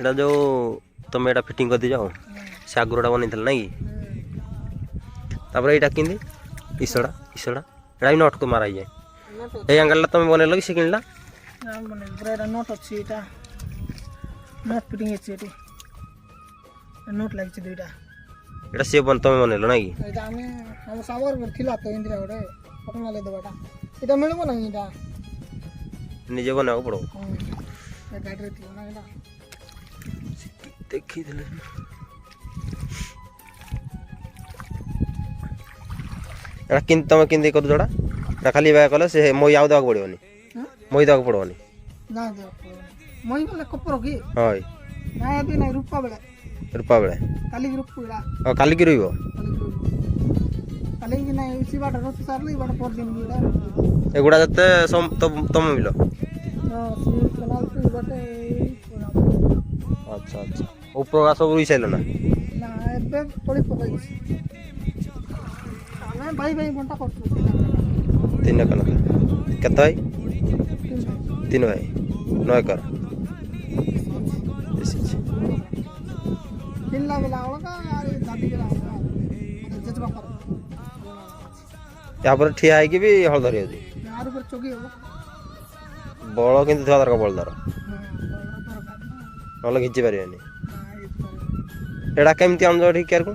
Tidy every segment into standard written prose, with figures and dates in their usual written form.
एटा जो तुम एटा फिटिंग कर दी जाओ से आगुरटा बनई ना कि तापर एटा किंदी इसड़ा इसड़ा एटा भी नट को मारा जाए ए एंगल तुम बनैल कि से किनला नट अच्छी नट फिटिंग अच्छी नट लगी दुईटा एटा से बन तुम बनैल ना कि एटा आमे हम सावर थिला तो इंदिरा गोटे पटना ले देबाटा एटा मिलबो ना एटा निजे बनाओ पड़ो ए गाड़ी रे थिला ना एटा देखी दिले एटा किन तुम किंदी कर जोड़ा एटा खाली बा कले से मोई आउ देबा पड़ोनी मोई देबा पड़ोनी ना दे मोई बोले कपर की हाय ना यदि नहीं रूपा बेले काली ग्रुप पूरा काली की रहिबो काली की नहीं इसी बात रोज सार नहीं बात पर दिन गुड़ा एगुड़ा जते तुम मिलो सीट चलाल पे बाटे अच्छा अच्छा ऊपर का सब रुई साइलो ना एबे थोड़ी पकई ଆମେ ଭାଇ ଭାଇ ବଣ୍ଟା କରୁଛୁ तीन कन केत भाई तीन भाई 9 एकर किल्ला बेला अलगा यार दादी बेला अलगा जजबा कर यहाँ पर ठिया है कि भी हल धरी होती यार ऊपर चौकी हो बड़ किंतु थोड़ा दरकार बड़ दर नल घिची पारिबेनी एटा केमती आम ठीक केयर को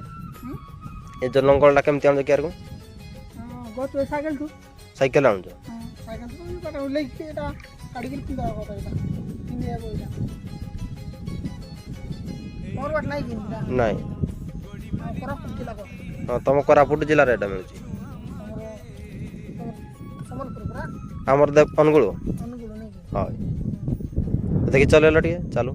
ए जो लंगलटा केमती आम केयर को गो तो साइकिल आम साइकिल तो बटा लेके एटा काडी के पिंदा होता एटा इंडिया को एटा और बात नहीं किंदा नहीं कोरापुट जिला को हां तुम कोरापुट जिला रे एटा मिलची संबलपुर पूरा हमर दे अनुगुल नहीं हां देखि चले लटिए चलो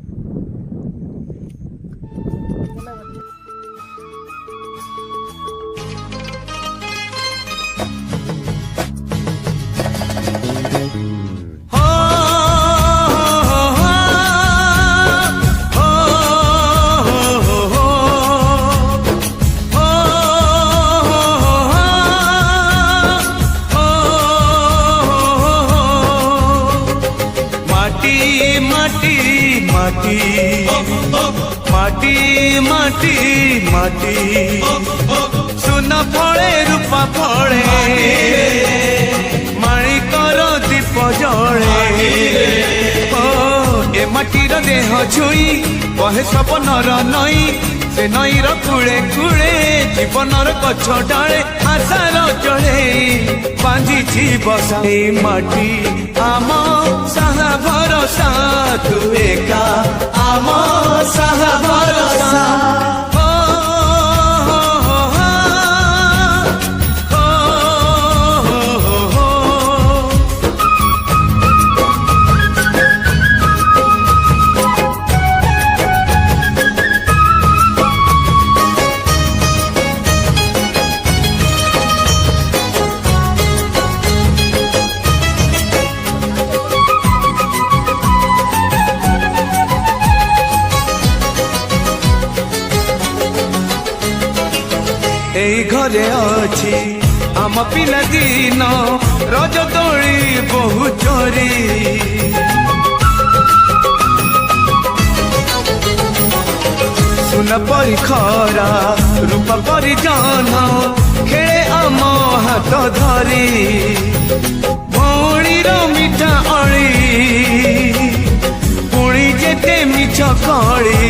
माटी माटी माटी सुना फले रूपा फले माणिकर दीप जले ए माटीर देह छुई कहे सपनर नई से नईर कूले कूले जीवनर गछ डाले आशार जड़े बांधी बसा माटी आम साहा भरोसा तू एका आम साहा भरोसा घरे अच्छी आम पिला दिन रज दोली बहु चोरी सुन परी खरा रूप परी जान खेले आम हाथ धरी भौणीर मिठा अली पुणी जेते मिछ कली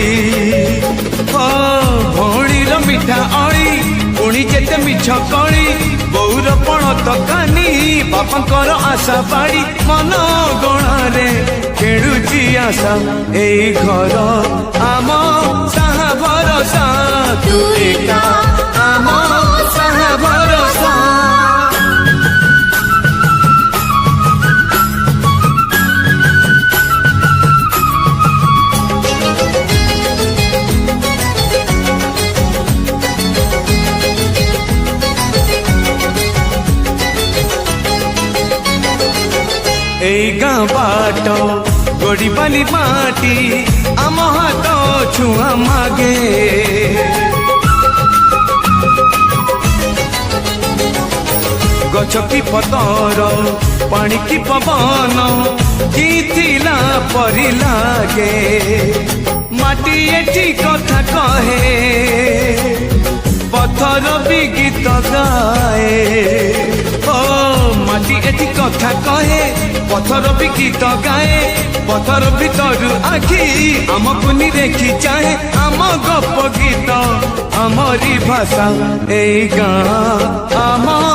भौणीर मिठा अली पुणी जेते मिछ कली बौर पण तकानी बापांकर आशा बाड़ी मन गणारे खेलुची आशा ए घर आम साहा भरोसा तू एका आम साहा भरोसा गाँ बाट गोड़ी बाली माटी आम हाथ छुआ मागे गछ की पतर पानी की पवन जीथिला परी लागे মাটি এটি কথা কহে পথর বি গীত গায়ে ও মাটি এটি কথা কহে পথর বি গীত গায়ে পথর ভিতরু আখি আমকু নিরেখি চাহে আম গপ গীত আমরি ভাষা এই গাঁ আমার